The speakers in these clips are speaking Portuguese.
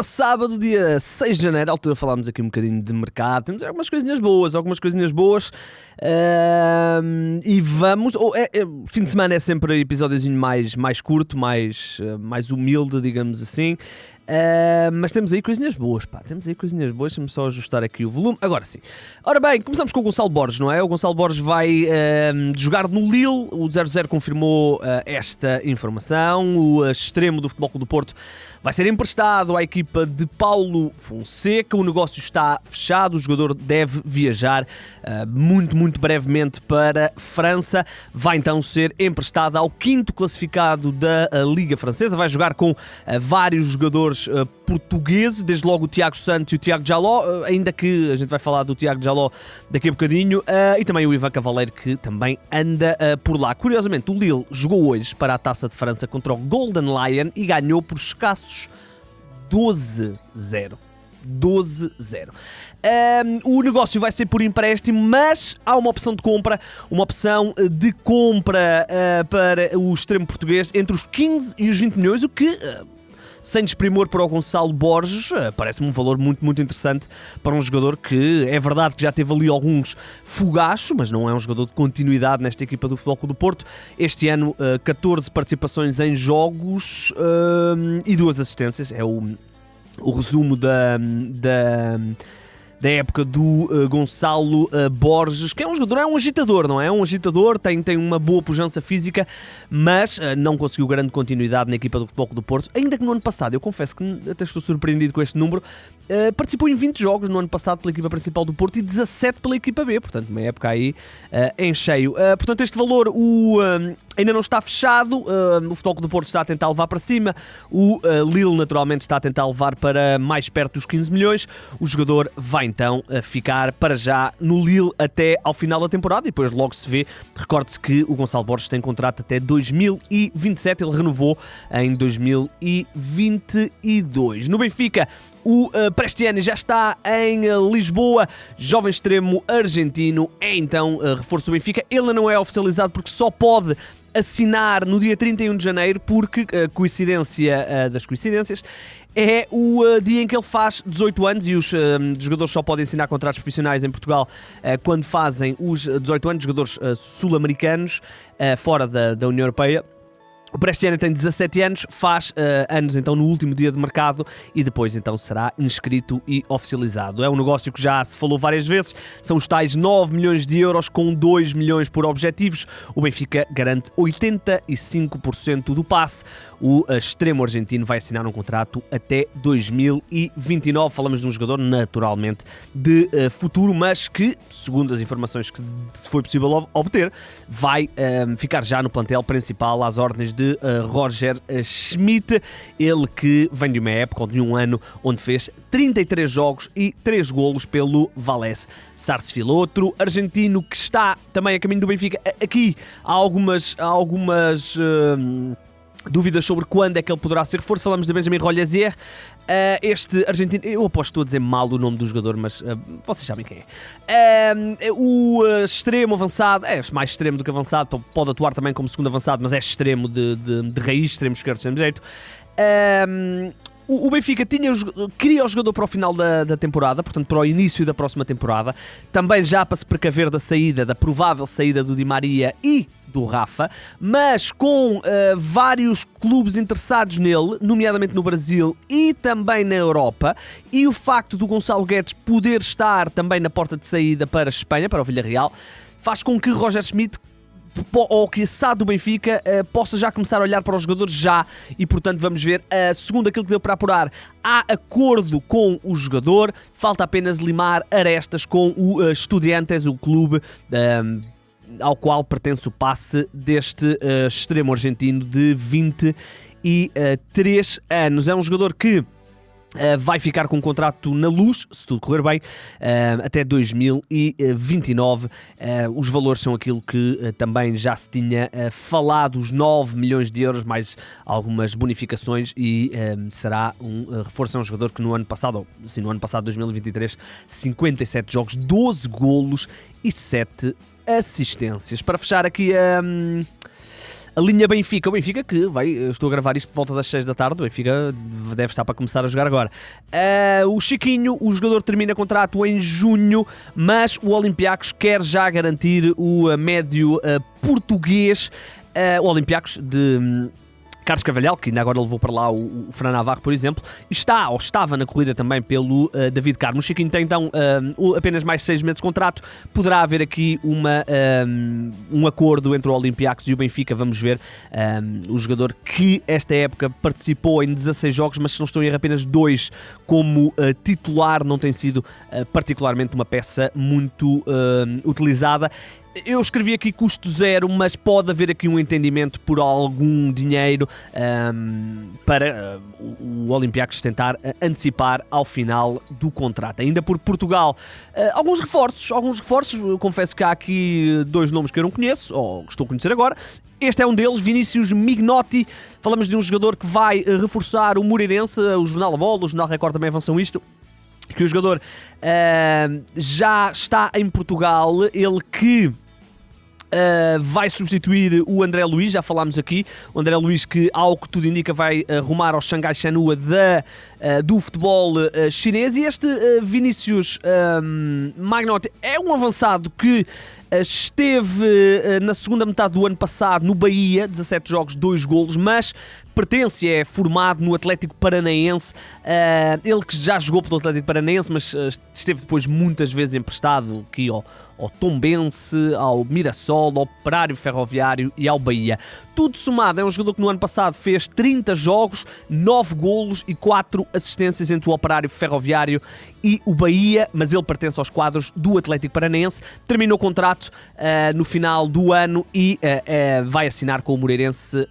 Ora, sábado, dia 6 de janeiro, à altura falámos aqui um bocadinho de mercado, temos algumas coisinhas boas, e vamos... fim de semana é sempre episódiozinho mais curto, mais humilde, digamos assim. Mas temos aí coisinhas boas, deixa-me só ajustar aqui o volume. Agora sim. Ora bem, começamos com o Gonçalo Borges, não é? O Gonçalo Borges vai jogar no Lille, o 0-0 confirmou esta informação. O extremo do Futebol Clube do Porto vai ser emprestado à equipa de Paulo Fonseca. O negócio está fechado, o jogador deve viajar muito brevemente para França. Vai então ser emprestado ao quinto classificado da Liga Francesa. Vai jogar com vários jogadores portugueses, desde logo o Tiago Santos e o Tiago Jaló, ainda que a gente vai falar do Tiago Jaló daqui a bocadinho, e também o Ivan Cavaleiro, que também anda por lá. Curiosamente, o Lille jogou hoje para a Taça de França contra o Golden Lion e ganhou por escassos 12-0. O negócio vai ser por empréstimo, mas há uma opção de compra para o extremo português entre os 15 e os 20 milhões, o que... sem desprimor para o Gonçalo Borges, parece-me um valor muito interessante para um jogador que é verdade que já teve ali alguns fogachos, mas não é um jogador de continuidade nesta equipa do Futebol Clube do Porto. Este ano 14 participações em jogos e 2 assistências, é o resumo da época do Gonçalo Borges, que é um jogador, é um agitador, não é? É um agitador, tem uma boa pujança física, mas não conseguiu grande continuidade na equipa do Futebol Clube do Porto, ainda que no ano passado, eu confesso que até estou surpreendido com este número, participou em 20 jogos no ano passado pela equipa principal do Porto e 17 pela equipa B, portanto uma época aí em cheio. Portanto este valor ainda não está fechado, o Futebol Clube do Porto está a tentar levar para cima, o Lille naturalmente está a tentar levar para mais perto dos 15 milhões, o jogador vai então ficar para já no Lille até ao final da temporada e depois logo se vê. Recorde-se que o Gonçalo Borges tem contrato até 2027, ele renovou em 2022. No Benfica, o Prestiani já está em Lisboa, jovem extremo argentino, é então reforço do Benfica. Ele ainda não é oficializado porque só pode assinar no dia 31 de janeiro, porque coincidência das coincidências, é o dia em que ele faz 18 anos e os jogadores só podem assinar contratos profissionais em Portugal quando fazem os 18 anos, jogadores sul-americanos fora da União Europeia. O Prestiani tem 17 anos, faz anos então no último dia de mercado e depois então será inscrito e oficializado. É um negócio que já se falou várias vezes, são os tais 9 milhões de euros com 2 milhões por objetivos. O Benfica garante 85% do passe. O extremo argentino vai assinar um contrato até 2029. Falamos de um jogador naturalmente de futuro, mas que, segundo as informações que foi possível obter, vai ficar já no plantel principal às ordens de Roger Schmidt, ele que vem de uma época, de um ano, onde fez 33 jogos e 3 golos pelo Vélez Sarsfield. Outro argentino que está também a caminho do Benfica. Aqui há algumas dúvidas sobre quando é que ele poderá ser reforço. Falamos de Benjamin Rollesier. Este argentino, eu aposto que estou a dizer mal o nome do jogador, mas vocês sabem quem é. O extremo avançado, é mais extremo do que avançado, pode atuar também como segundo avançado, mas é extremo de raiz, extremo esquerdo, extremo direito. O Benfica queria o jogador para o final da temporada, portanto para o início da próxima temporada, também já para se precaver da provável saída do Di Maria e do Rafa, mas com vários clubes interessados nele, nomeadamente no Brasil e também na Europa, e o facto do Gonçalo Guedes poder estar também na porta de saída para a Espanha, para o Villarreal, faz com que Roger Schmidt, ou que a SAD do Benfica possa já começar a olhar para os jogadores já, e portanto vamos ver, segundo aquilo que deu para apurar, há acordo com o jogador, falta apenas limar arestas com o Estudiantes, o clube ao qual pertence o passe deste extremo argentino de 23 anos. É um jogador que vai ficar com um contrato na Luz, se tudo correr bem, até 2029. Os valores são aquilo que também já se tinha falado, os 9 milhões de euros, mais algumas bonificações, e será um reforço. É um jogador que no ano passado, 2023, 57 jogos, 12 golos e 7 assistências. Para fechar aqui A linha Benfica, o Benfica que vai, eu estou a gravar isto por volta das 6 da tarde, o Benfica deve estar para começar a jogar agora. O Chiquinho, o jogador termina contrato em junho, mas o Olympiacos quer já garantir o médio português, o Olympiacos de Carlos Carvalhal, que ainda agora levou para lá o Fran Navarro, por exemplo, estava na corrida também pelo David Carmo. O Chiquinho tem então apenas mais 6 meses de contrato. Poderá haver aqui um acordo entre o Olympiacos e o Benfica, vamos ver. O jogador que esta época participou em 16 jogos, mas se não estou em erro apenas 2 como titular, não tem sido particularmente uma peça muito utilizada. Eu escrevi aqui custo zero, mas pode haver aqui um entendimento por algum dinheiro para o Olympiacos tentar antecipar ao final do contrato. Ainda por Portugal, alguns reforços. Eu confesso que há aqui 2 nomes que eu não conheço, ou que estou a conhecer agora. Este é um deles, Vinícius Mignotti. Falamos de um jogador que vai reforçar o Moreirense. O Jornal A Bola, o Jornal Record também avançam isto, que o jogador já está em Portugal, ele que vai substituir o André Luiz, já falámos aqui, o André Luiz que, ao que tudo indica, vai rumar ao Xangai Shenhua do futebol chinês. E este Vinícius Mignotti é um avançado que esteve na segunda metade do ano passado no Bahia, 17 jogos, 2 golos, mas pertence, é formado no Atlético Paranaense. Ele que já jogou pelo Atlético Paranaense, mas esteve depois muitas vezes emprestado aqui ao Tombense, ao Mirassol, ao Operário Ferroviário e ao Bahia. Tudo somado, é um jogador que no ano passado fez 30 jogos, 9 golos e 4 assistências entre o Operário Ferroviário e o Bahia, mas ele pertence aos quadros do Atlético Paranaense. Terminou o contrato no final do ano e vai assinar com o Moreirense.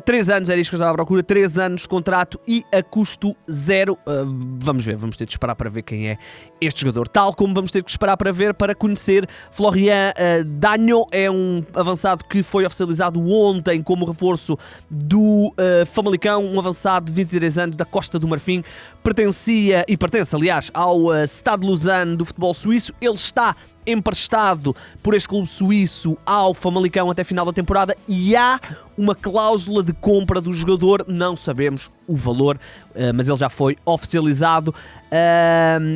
3 anos, era isto que eu estava à procura, 3 anos de contrato e a custo zero. Vamos ter de esperar para ver quem é este jogador, tal como vamos ter que esperar para ver, para conhecer Florian Dagnon. É um avançado que foi oficializado ontem como reforço do Famalicão, um avançado de 23 anos da Costa do Marfim, pertence aliás ao Stade Lausanne do futebol suíço. Ele está emprestado por este clube suíço ao Famalicão até final da temporada e há uma cláusula de compra do jogador, não sabemos o valor, mas ele já foi oficializado.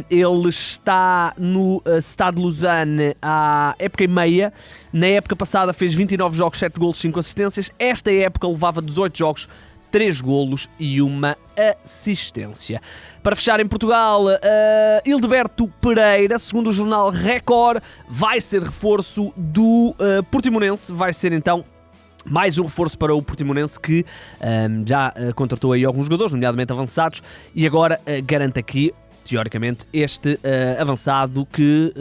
Ele está no Stade Lausanne há época e meia. Na época passada fez 29 jogos, 7 golos, 5 assistências. Esta época levava 18 jogos, 3 golos e uma assistência. Para fechar em Portugal, Hildeberto Pereira, segundo o jornal Record, vai ser reforço do Portimonense. Vai ser então mais um reforço para o Portimonense, que já contratou aí alguns jogadores, nomeadamente avançados, e agora garante aqui, teoricamente, este avançado que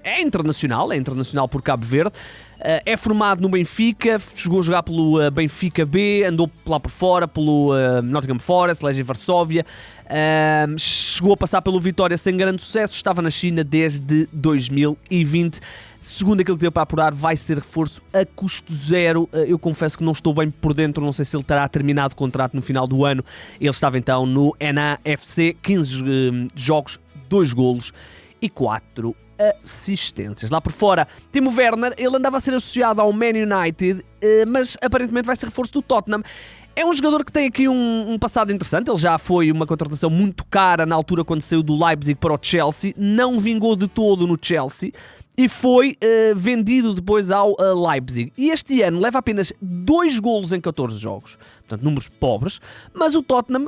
é internacional por Cabo Verde. É formado no Benfica, chegou a jogar pelo Benfica B, andou lá por fora, pelo Nottingham Forest, Legia Varsóvia, chegou a passar pelo Vitória sem grande sucesso, estava na China desde 2020. Segundo aquilo que deu para apurar, vai ser reforço a custo zero. Eu confesso que não estou bem por dentro, não sei se ele terá terminado o contrato no final do ano. Ele estava então no NAFC, 15 jogos, 2 golos e 4 assistências. Lá por fora, Timo Werner, ele andava a ser associado ao Man United, mas aparentemente vai ser reforço do Tottenham. É um jogador que tem aqui um passado interessante. Ele já foi uma contratação muito cara na altura quando saiu do Leipzig para o Chelsea, não vingou de todo no Chelsea e foi vendido depois ao Leipzig. E este ano leva apenas 2 golos em 14 jogos. Portanto, números pobres. Mas o Tottenham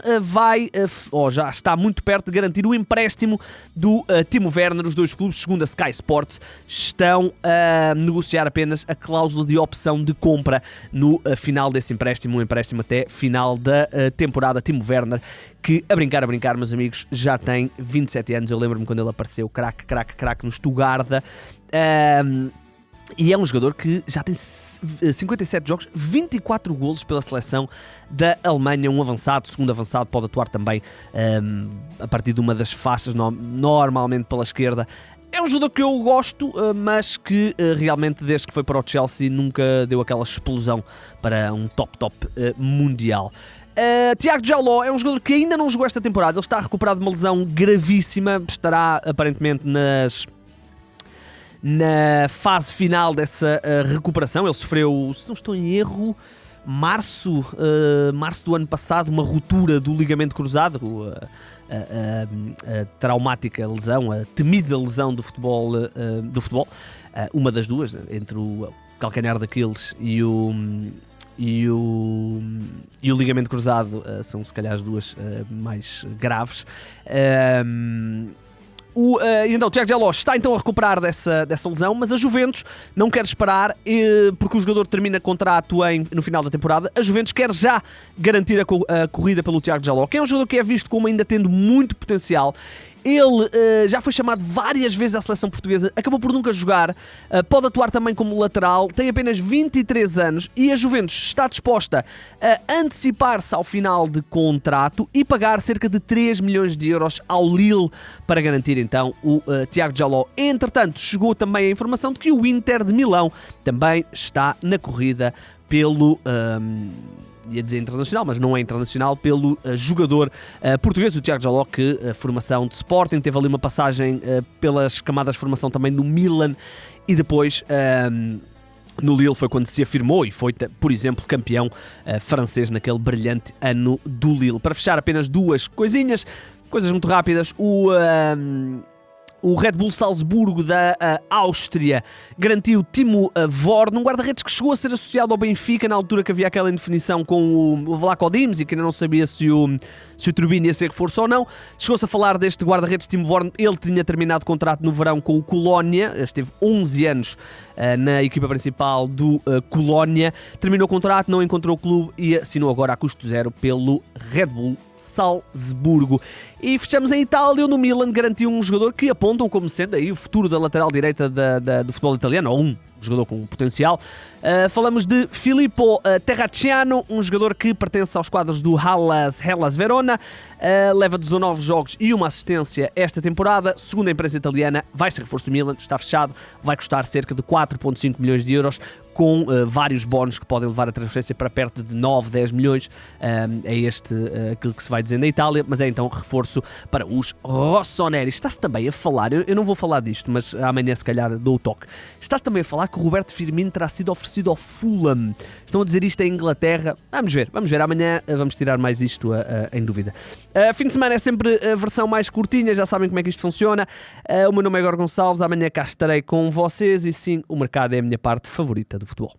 já está muito perto de garantir o empréstimo do Timo Werner. Os 2 clubes, segundo a Sky Sports, estão a negociar apenas a cláusula de opção de compra no final desse empréstimo. Um empréstimo até final da temporada. Timo Werner, que a brincar, meus amigos, já tem 27 anos. Eu lembro-me quando ele apareceu, craque no Stuttgart. E é um jogador que já tem 57 jogos, 24 golos pela seleção da Alemanha. Um avançado, segundo avançado, pode atuar também a partir de uma das faixas, normalmente pela esquerda. É um jogador que eu gosto, mas que realmente, desde que foi para o Chelsea, nunca deu aquela explosão para um top mundial. Tiago Jaló é um jogador que ainda não jogou esta temporada. Ele está recuperado de uma lesão gravíssima, estará aparentemente na fase final dessa recuperação. Ele sofreu, se não estou em erro, março do ano passado, uma ruptura do ligamento cruzado, a traumática lesão, a temida lesão do futebol, uma das duas, entre o calcanhar daqueles e o ligamento cruzado, são se calhar as duas mais graves. Então, o Tiago Jaló está então a recuperar dessa lesão, mas a Juventus não quer esperar, porque o jogador termina contrato no final da temporada. A Juventus quer já garantir a corrida pelo Tiago Jaló, que é um jogador que é visto como ainda tendo muito potencial. Ele já foi chamado várias vezes à seleção portuguesa, acabou por nunca jogar, pode atuar também como lateral, tem apenas 23 anos e a Juventus está disposta a antecipar-se ao final de contrato e pagar cerca de 3 milhões de euros ao Lille para garantir então o Tiago Jaló. Entretanto, chegou também a informação de que o Inter de Milão também está na corrida pelo... ia dizer internacional, mas não é internacional, pelo jogador português, o Tiago Jaló, que formação de Sporting, teve ali uma passagem pelas camadas de formação também no Milan e depois no Lille foi quando se afirmou e foi, por exemplo, campeão francês naquele brilhante ano do Lille. Para fechar, apenas duas coisas muito rápidas. O Red Bull Salzburgo da Áustria garantiu Timo Werner, um guarda-redes que chegou a ser associado ao Benfica na altura que havia aquela indefinição com o Vlaco Dimos e que ainda não sabia se o Turbine ia ser reforço ou não. Chegou-se a falar deste guarda-redes Timo Werner. Ele tinha terminado contrato no verão com o Colónia, esteve 11 anos na equipa principal do Colónia, terminou o contrato, não encontrou o clube e assinou agora a custo zero pelo Red Bull Salzburgo. E fechamos em Itália, onde o Milan garantiu um jogador que apontam como sendo aí o futuro da lateral direita do futebol italiano, ou um jogador com potencial. Falamos de Filippo Terracciano, um jogador que pertence aos quadros do Hellas Verona, leva 19 jogos e uma assistência esta temporada. Segundo a imprensa italiana, vai ser reforço do Milan, está fechado, vai custar cerca de 4,5 milhões de euros, com vários bónus que podem levar a transferência para perto de 9, 10 milhões. É aquilo que se vai dizer na Itália, mas é então reforço para os rossoneri. Está-se também a falar, eu não vou falar disto, mas amanhã se calhar dou o toque. Está-se também a falar que o Roberto Firmino terá sido oferecido ao Fulham. Estão a dizer isto em Inglaterra. Vamos ver. Amanhã vamos tirar mais isto em dúvida. Fim de semana é sempre a versão mais curtinha, já sabem como é que isto funciona. O meu nome é Igor Gonçalves, amanhã cá estarei com vocês e sim, o mercado é a minha parte favorita do futebol.